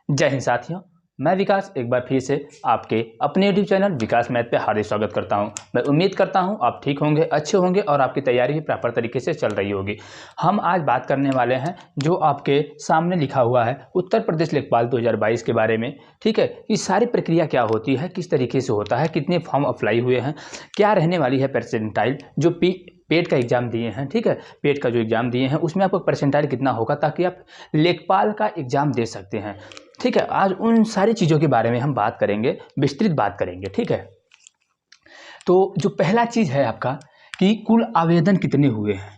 जय हिंद साथियों, मैं विकास एक बार फिर से आपके अपने यूट्यूब चैनल विकास मैथ पे हार्दिक स्वागत करता हूं। मैं उम्मीद करता हूं आप ठीक होंगे, अच्छे होंगे और आपकी तैयारी भी प्रॉपर तरीके से चल रही होगी। हम आज बात करने वाले हैं जो आपके सामने लिखा हुआ है उत्तर प्रदेश लेखपाल 2022 के बारे में। ठीक है, ये सारी प्रक्रिया क्या होती है, किस तरीके से होता है, कितने फॉर्म अप्लाई हुए हैं, क्या रहने वाली है परसेंटाइल जो पेट का एग्जाम दिए हैं। ठीक है, पेट का जो एग्जाम दिए हैं उसमें आपको परसेंटाइल कितना होगा ताकि आप लेखपाल का एग्जाम दे सकते हैं। ठीक है, आज उन सारी चीज़ों के बारे में हम बात करेंगे, विस्तृत बात करेंगे। ठीक है, तो जो पहला चीज़ है आपका कि कुल आवेदन कितने हुए हैं।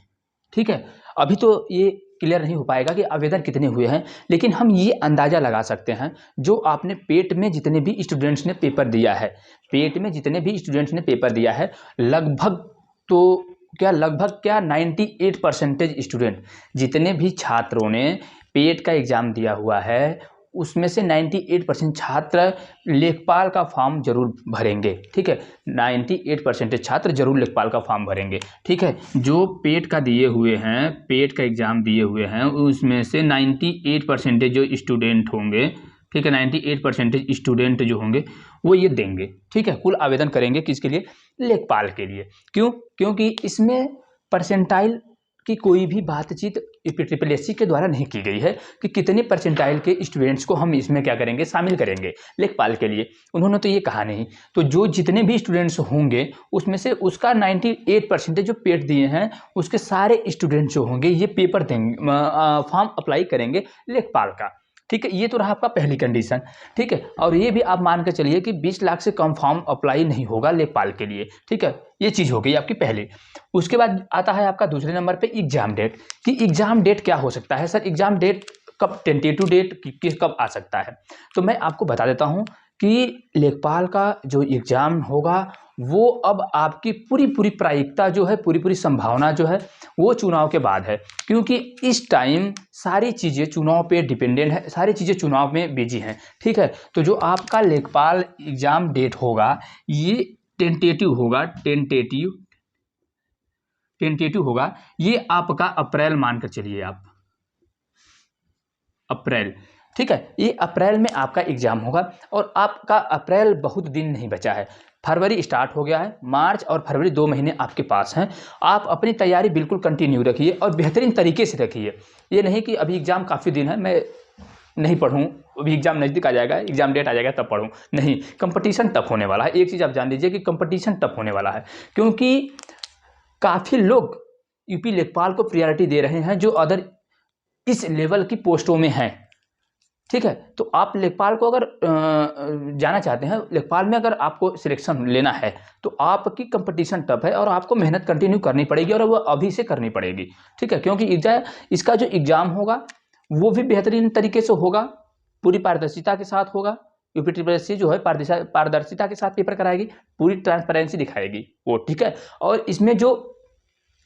ठीक है, अभी तो ये क्लियर नहीं हो पाएगा कि आवेदन कितने हुए हैं, लेकिन हम ये अंदाज़ा लगा सकते हैं जो आपने पेट में जितने भी स्टूडेंट्स ने पेपर दिया है, पेट में जितने भी स्टूडेंट्स ने पेपर दिया है लगभग तो लगभग 98% स्टूडेंट, जितने भी छात्रों ने पेट का एग्ज़ाम दिया हुआ है उसमें से 98% छात्र लेखपाल का फॉर्म जरूर भरेंगे। ठीक है, 98% छात्र जरूर लेखपाल का फॉर्म भरेंगे। ठीक है, जो पेट का दिए हुए हैं, पेट का एग्ज़ाम दिए हुए हैं उसमें से 98% जो स्टूडेंट होंगे, ठीक है, 98% स्टूडेंट जो होंगे वो ये देंगे। ठीक है, कुल आवेदन करेंगे किसके लिए? लेखपाल के लिए। क्यों? क्योंकि इसमें परसेंटाइल की कोई भी बातचीत ट्रिपल के द्वारा नहीं की गई है कि कितने परसेंटाइल के स्टूडेंट्स को हम इसमें क्या करेंगे, शामिल करेंगे लेखपाल के लिए। उन्होंने तो ये कहा नहीं। तो जो जितने भी स्टूडेंट्स होंगे उसमें से उसका 98% जो पेट दिए हैं उसके सारे स्टूडेंट्स जो होंगे ये पेपर देंगे, फॉर्म अप्लाई करेंगे लेखपाल का। ठीक है, ये तो रहा आपका पहली कंडीशन। ठीक है, और ये भी आप मान के चलिए कि 20 लाख से कम फॉर्म अप्लाई नहीं होगा लेखपाल के लिए। ठीक है, ये चीज़ हो गई आपकी पहली। उसके बाद आता है आपका दूसरे नंबर पे एग्जाम डेट, कि एग्जाम डेट क्या हो सकता है। सर एग्जाम डेट कब, टेंटेटिव डेट किस कब आ सकता है? तो मैं आपको बता देता हूँ कि लेखपाल का जो एग्ज़ाम होगा वो अब आपकी पूरी प्रायिकता जो है, पूरी संभावना जो है वो चुनाव के बाद है। क्योंकि इस टाइम सारी चीज़ें चुनाव पे डिपेंडेंट है, सारी चीज़ें चुनाव में बिजी हैं। ठीक है, तो जो आपका लेखपाल एग्ज़ाम डेट होगा ये टेंटेटिव होगा, टेंटेटिव होगा। ये आपका अप्रैल मानकर चलिए आप, अप्रैल। ठीक है, ये अप्रैल में आपका एग्जाम होगा और आपका अप्रैल बहुत दिन नहीं बचा है। फरवरी स्टार्ट हो गया है, मार्च और फरवरी 2 महीने आपके पास हैं। आप अपनी तैयारी बिल्कुल कंटिन्यू रखिए और बेहतरीन तरीके से रखिए। ये नहीं कि अभी एग्जाम काफ़ी दिन है, मैं नहीं पढ़ूँ, अभी एग्जाम नज़दीक आ जाएगा, एग्जाम डेट आ जाएगा तब पढ़ूँ। नहीं, कंपटीशन टफ होने वाला है। एक चीज़ आप जान लीजिए कि कंपटीशन टफ होने वाला है, क्योंकि काफ़ी लोग यूपी लेखपाल को प्रायोरिटी दे रहे हैं जो अदर इस लेवल की पोस्टों में हैं। ठीक है, तो आप लेखपाल को अगर जाना चाहते हैं, लेखपाल में अगर आपको सिलेक्शन लेना है तो आपकी कंपटीशन टफ है और आपको मेहनत कंटिन्यू करनी पड़ेगी और वो अभी से करनी पड़ेगी। ठीक है, क्योंकि इसका जो एग्ज़ाम होगा वो भी बेहतरीन तरीके से होगा, पूरी पारदर्शिता के साथ होगा। यूपी ट्रिपल एस सी जो है पारदर्शिता के साथ पेपर कराएगी, पूरी ट्रांसपेरेंसी दिखाएगी वो। ठीक है, और इसमें जो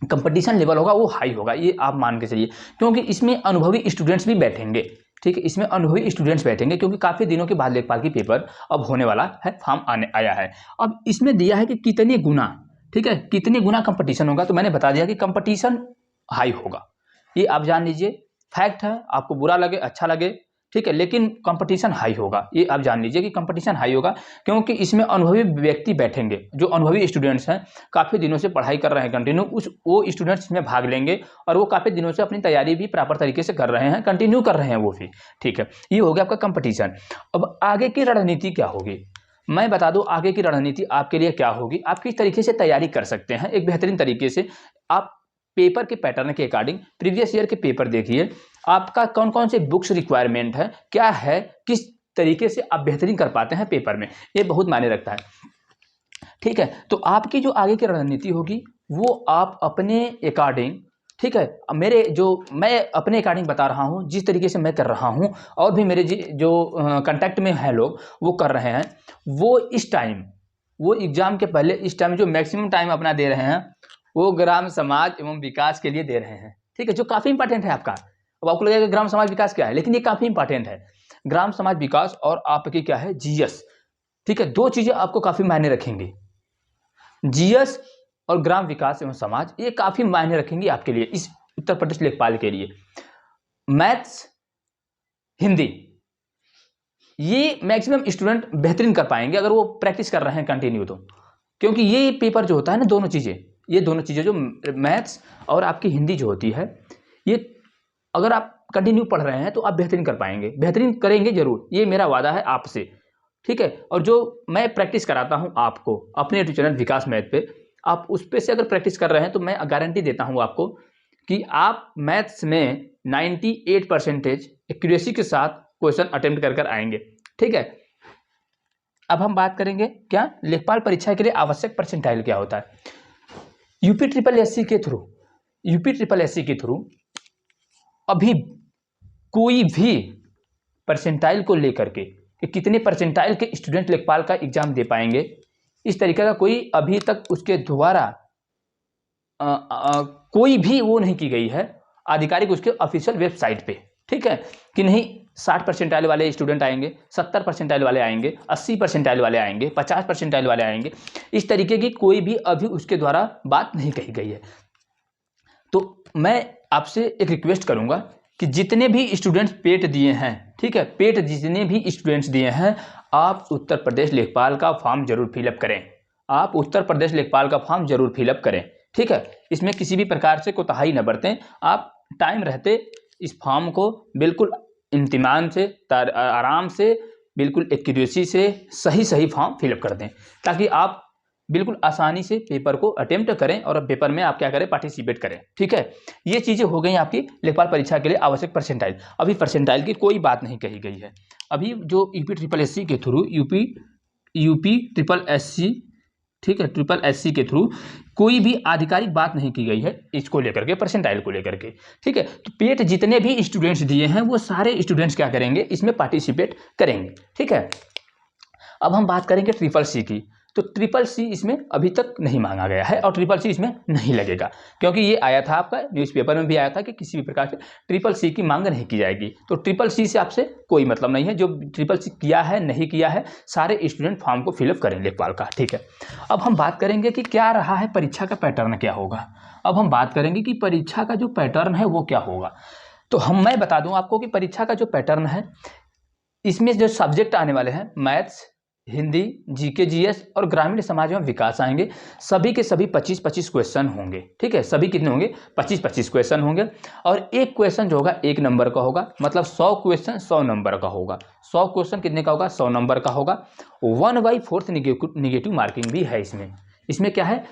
कंपटीशन लेवल होगा वो हाई होगा, ये आप मान के चलिए। क्योंकि इसमें अनुभवी स्टूडेंट्स भी बैठेंगे। ठीक है, इसमें अनुभवी स्टूडेंट्स बैठेंगे क्योंकि काफ़ी दिनों के बाद लेखपाल की पेपर अब होने वाला है, फॉर्म आया है। अब इसमें दिया है कि कितने गुना, ठीक है, कितने गुना कंपटीशन होगा। तो मैंने बता दिया कि कंपटीशन हाई होगा, ये आप जान लीजिए। फैक्ट है, आपको बुरा लगे अच्छा लगे, ठीक है, लेकिन कंपटीशन हाई होगा, ये आप जान लीजिए कि कंपटीशन हाई होगा। क्योंकि इसमें अनुभवी व्यक्ति बैठेंगे, जो अनुभवी स्टूडेंट्स हैं, काफ़ी दिनों से पढ़ाई कर रहे हैं कंटिन्यू, वो स्टूडेंट्स इसमें भाग लेंगे और वो काफ़ी दिनों से अपनी तैयारी भी प्रॉपर तरीके से कर रहे हैं, कंटिन्यू कर रहे हैं वो भी। ठीक है, ये हो गया आपका कंपटीशन। अब आगे की रणनीति क्या होगी, मैं बता दूं आगे की रणनीति आपके लिए क्या होगी। आप किस तरीके से तैयारी कर सकते हैं एक बेहतरीन तरीके से। आप पेपर के पैटर्न के अकॉर्डिंग प्रीवियस ईयर के पेपर देखिए, आपका कौन कौन से बुक्स रिक्वायरमेंट है, क्या है, किस तरीके से आप बेहतरीन कर पाते हैं पेपर में, ये बहुत मायने रखता है। ठीक है, तो आपकी जो आगे की रणनीति होगी वो आप अपने अकॉर्डिंग, ठीक है, मैं अपने अकॉर्डिंग बता रहा हूँ जिस तरीके से मैं कर रहा हूँ, और भी मेरे जो कांटेक्ट में हैं लोग वो कर रहे हैं। वो इस टाइम, वो एग्जाम के पहले इस टाइम जो मैक्सिमम टाइम अपना दे रहे हैं वो ग्राम समाज एवं विकास के लिए दे रहे हैं। ठीक है, जो काफ़ी इंपॉर्टेंट है आपका। अब आपको लगेगा ग्राम समाज विकास क्या है, लेकिन ये काफ़ी इंपॉर्टेंट है। ग्राम समाज विकास और आपकी क्या है, जीएस। ठीक है, दो चीज़ें आपको काफ़ी मायने रखेंगी, जीएस और ग्राम विकास एवं समाज, ये काफ़ी मायने रखेंगी आपके लिए इस उत्तर प्रदेश लेखपाल के लिए। मैथ्स, हिंदी, ये मैक्सिमम स्टूडेंट बेहतरीन कर पाएंगे अगर वो प्रैक्टिस कर रहे हैं कंटिन्यू तो, क्योंकि ये पेपर जो होता है ना, दोनों चीज़ें जो मैथ्स और आपकी हिंदी जो होती है, ये अगर आप कंटिन्यू पढ़ रहे हैं तो आप बेहतरीन कर पाएंगे, बेहतरीन करेंगे जरूर, ये मेरा वादा है आपसे, ठीक है। और जो मैं प्रैक्टिस कराता हूँ आपको अपने यूट्यूब चैनल विकास मैथ पे, आप उस पे से अगर प्रैक्टिस कर रहे हैं तो मैं गारंटी देता हूँ आपको कि आप मैथ्स में 98% एक्यूरेसी के साथ क्वेश्चन अटेम्प्ट कर आएंगे, ठीक है। अब हम बात करेंगे क्या लेखपाल परीक्षा के लिए आवश्यक परसेंटाइल क्या होता है। यूपी ट्रिपल एससी के थ्रू अभी कोई भी परसेंटाइल को लेकर के कि कितने परसेंटाइल के स्टूडेंट लेखपाल का एग्जाम दे पाएंगे, इस तरीके का कोई अभी तक उसके द्वारा कोई भी वो नहीं की गई है आधिकारिक उसके ऑफिशियल वेबसाइट पे, ठीक है, कि नहीं 60 परसेंटाइल वाले स्टूडेंट आएंगे, 70 परसेंटाइल वाले आएंगे, 80 परसेंटाइल वाले आएंगे, 50 परसेंटाइल वाले आएंगे, इस तरीके की कोई भी अभी उसके द्वारा बात नहीं कही गई है। तो मैं आपसे एक रिक्वेस्ट करूंगा कि जितने भी स्टूडेंट्स पेट दिए हैं, ठीक है, पेट जितने भी स्टूडेंट्स दिए हैं, आप उत्तर प्रदेश लेखपाल का फॉर्म जरूर फिलअप करें, आप उत्तर प्रदेश लेखपाल का फॉर्म जरूर फिलअप करें, ठीक है। इसमें किसी भी प्रकार से कोताही न बरतें, आप टाइम रहते इस फॉर्म को बिल्कुल इत्मीनान से, आराम से, बिल्कुल एक्यूरेसी से सही फॉर्म फिलअप कर दें, ताकि आप बिल्कुल आसानी से पेपर को अटेम्प्ट करें और पेपर में आप क्या करें, पार्टिसिपेट करें, ठीक है। ये चीज़ें हो गई आपकी लेखपाल परीक्षा के लिए आवश्यक परसेंटाइल। अभी परसेंटाइल की कोई बात नहीं कही गई है। अभी जो यूपी ट्रिपल एससी के थ्रू यूपी ट्रिपल एससी, ठीक है, ट्रिपल एससी के थ्रू कोई भी आधिकारिक बात नहीं की गई है इसको लेकर के, परसेंटाइल को लेकर के, ठीक है। तो पेट जितने भी स्टूडेंट्स दिए हैं वो सारे स्टूडेंट्स क्या करेंगे, इसमें पार्टिसिपेट करेंगे, ठीक है। अब हम बात करेंगे ट्रिपल सी की। तो ट्रिपल सी इसमें अभी तक नहीं मांगा गया है और ट्रिपल सी इसमें नहीं लगेगा, क्योंकि ये आया था आपका न्यूज़पेपर में भी आया था कि किसी भी प्रकार से ट्रिपल सी की मांग नहीं की जाएगी। तो ट्रिपल सी से आपसे कोई मतलब नहीं है, जो ट्रिपल सी किया है नहीं किया है सारे स्टूडेंट फॉर्म को फिलअप करें लेखपाल का, ठीक है। अब हम बात करेंगे कि क्या रहा है परीक्षा का पैटर्न क्या होगा। अब हम बात करेंगे कि परीक्षा का जो पैटर्न है वो क्या होगा। तो मैं बता दूं आपको कि परीक्षा का जो पैटर्न है, इसमें जो सब्जेक्ट आने वाले हैं मैथ्स, हिंदी, जीके जीएस और ग्रामीण समाज में विकास आएंगे। सभी के सभी 25-25 क्वेश्चन होंगे, ठीक है। सभी कितने होंगे, 25-25 क्वेश्चन होंगे और एक क्वेश्चन जो होगा 1 नंबर का होगा, मतलब 100 क्वेश्चन 100 नंबर का होगा। 100 क्वेश्चन कितने का होगा, 100 नंबर का होगा। 1/4 निगेटिव मार्किंग भी है इसमें क्या है,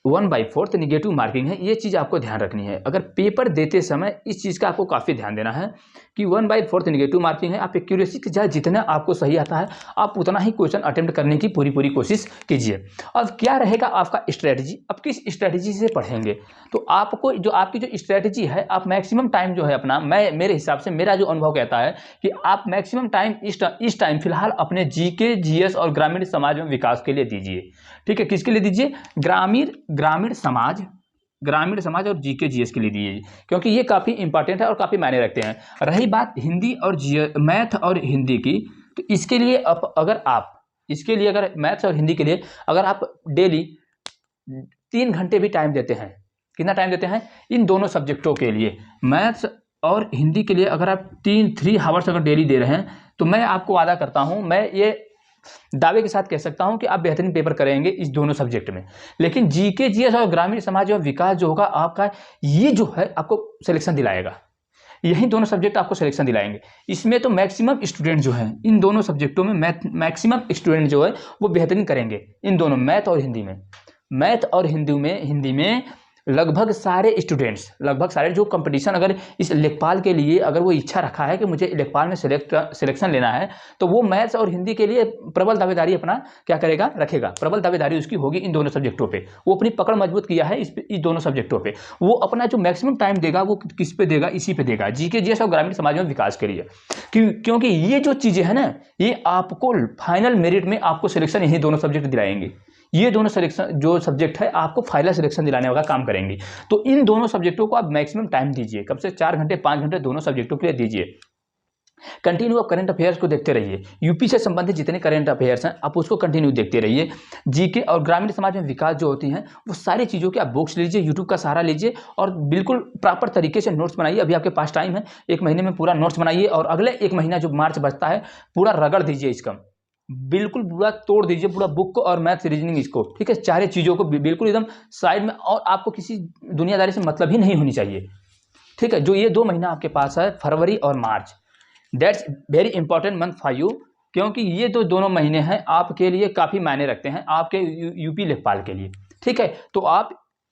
1/4 निगेटिव मार्किंग है। ये चीज़ आपको ध्यान रखनी है, अगर पेपर देते समय इस चीज़ का आपको काफ़ी ध्यान देना है कि 1/4 निगेटिव मार्किंग है। आप एक्यूरेसी के चाहे जितना आपको सही आता है आप उतना ही क्वेश्चन अटेम्प्ट करने की पूरी कोशिश कीजिए। अब क्या रहेगा आपका स्ट्रैटेजी, अब किस स्ट्रैटेजी से पढ़ेंगे, तो आपको जो आपकी जो स्ट्रैटेजी है, आप मैक्सिमम टाइम जो है अपना, मेरे हिसाब से मेरा जो अनुभव कहता है कि आप मैक्सिमम टाइम इस टाइम फिलहाल अपने जीके जीएस और ग्रामीण समाज में विकास के लिए दीजिए, ठीक है। किसके लिए दीजिए, ग्रामीण समाज और जीके जीएस के लिए दीजिए, क्योंकि ये काफ़ी इंपॉर्टेंट है और काफ़ी मायने रखते हैं। रही बात हिंदी और मैथ और हिंदी की, तो इसके लिए अगर मैथ्स और हिंदी के लिए अगर आप डेली 3 घंटे भी टाइम देते हैं, कितना टाइम देते हैं इन दोनों सब्जेक्टों के लिए, मैथ्स और हिंदी के लिए अगर आप 3 हावर्स अगर डेली दे रहे हैं, तो मैं आपको वादा करता हूँ, मैं ये दावे के साथ कह सकता हूं कि आप बेहतरीन पेपर करेंगे इस दोनों सब्जेक्ट में। लेकिन जीके जीएस और ग्रामीण समाज और विकास जो होगा आपका, ये जो है आपको सिलेक्शन दिलाएगा, यही दोनों सब्जेक्ट आपको सिलेक्शन दिलाएंगे। इसमें तो मैक्सिमम स्टूडेंट जो हैं इन दोनों सब्जेक्टों में मैक्सिमम स्टूडेंट जो है वो बेहतरीन करेंगे इन दोनों मैथ और हिंदी में लगभग सारे जो कंपटीशन अगर इस लेखपाल के लिए अगर वो इच्छा रखा है कि मुझे लेखपाल में सिलेक्शन लेना है, तो वो मैथ्स और हिंदी के लिए प्रबल दावेदारी अपना क्या करेगा, रखेगा। प्रबल दावेदारी उसकी होगी इन दोनों सब्जेक्टों पे, वो अपनी पकड़ मजबूत किया है इस दोनों सब्जेक्टों पे। वो अपना जो मैक्सिमम टाइम देगा वो किस पे देगा, इसी पे देगा, जीके जीएस और ग्रामीण समाज में विकास के लिए। क्योंकि ये जो चीज़ें हैं ना, ये आपको फाइनल मेरिट में आपको सिलेक्शन यही दोनों सब्जेक्ट दिलाएंगे। ये दोनों सिलेक्शन जो सब्जेक्ट है आपको फाइनल सिलेक्शन दिलाने वाला काम करेंगे। तो इन दोनों सब्जेक्टों को आप मैक्सिमम टाइम दीजिए, कम से 4 घंटे 5 घंटे दोनों सब्जेक्टों के लिए दीजिए। कंटिन्यू आप करंट अफेयर्स को देखते रहिए, यूपी से संबंधित जितने करंट अफेयर्स हैं आप उसको कंटिन्यू देखते रहिए। जीके और ग्रामीण समाज में विकास जो होती हैं वो सारी चीज़ों की आप बुक्स लीजिए, यूट्यूब का सहारा लीजिए और बिल्कुल प्रॉपर तरीके से नोट्स बनाइए। अभी आपके पास टाइम है, 1 महीने में पूरा नोट्स बनाइए और अगले 1 महीना जो मार्च बचता है पूरा रगड़ दीजिए इसका, बिल्कुल पूरा तोड़ दीजिए पूरा बुक को और मैथ्स रीजनिंग इसको, ठीक है, चारों चीज़ों को बिल्कुल एकदम साइड में, और आपको किसी दुनियादारी से मतलब ही नहीं होनी चाहिए, ठीक है। जो ये 2 महीना आपके पास है, फरवरी और मार्च, that's very important month for you, क्योंकि ये तो दोनों महीने हैं आपके लिए काफ़ी मायने रखते हैं आपके यूपी लेखपाल के लिए, ठीक है। तो आप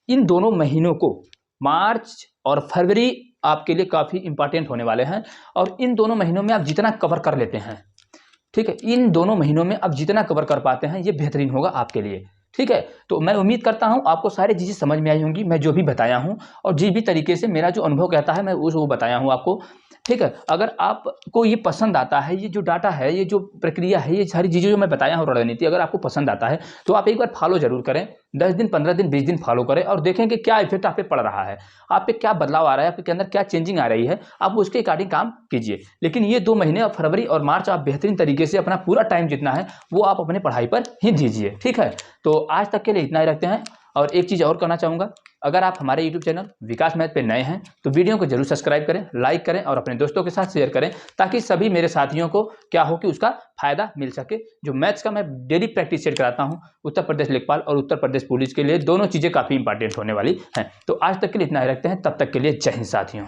इन दोनों महीनों को, मार्च और फरवरी आपके लिए काफ़ी इंपॉर्टेंट होने वाले हैं, और इन दोनों महीनों में आप जितना कवर कर लेते हैं, ठीक है, इन दोनों महीनों में आप जितना कवर कर पाते हैं ये बेहतरीन होगा आपके लिए, ठीक है। तो मैं उम्मीद करता हूं आपको सारी चीज़ें समझ में आई होंगी, मैं जो भी बताया हूं और जिस भी तरीके से मेरा जो अनुभव कहता है मैं वो बताया हूं आपको, ठीक है। अगर आपको ये पसंद आता है, ये जो डाटा है, ये जो प्रक्रिया है, ये सारी चीज़ें जो मैं बताया हूँ रणनीति, अगर आपको पसंद आता है तो आप एक बार फॉलो जरूर करें, 10 दिन 15 दिन 20 दिन फॉलो करें और देखें कि क्या इफेक्ट आप पे पड़ रहा है, आप पे क्या बदलाव आ रहा है, आपके अंदर क्या चेंजिंग आ रही है, आप उसके अकॉर्डिंग काम कीजिए। लेकिन ये 2 महीने और फरवरी और मार्च आप बेहतरीन तरीके से अपना पूरा टाइम जितना है वो आप अपने पढ़ाई पर ही दीजिए, ठीक है। तो आज तक के लिए इतना ही रखते हैं। और एक चीज़ और कहना चाहूँगा, अगर आप हमारे यूट्यूब चैनल विकास मैथ पे नए हैं तो वीडियो को जरूर सब्सक्राइब करें, लाइक करें और अपने दोस्तों के साथ शेयर करें, ताकि सभी मेरे साथियों को क्या हो कि उसका फायदा मिल सके। जो मैथ्स का मैं डेली प्रैक्टिस सेट कराता हूँ, उत्तर प्रदेश लेखपाल और उत्तर प्रदेश पुलिस के लिए दोनों चीज़ें काफ़ी इंपॉर्टेंट होने वाली हैं। तो आज तक के लिए इतना ही रखते हैं, तब तक के लिए जय हिंद साथियों।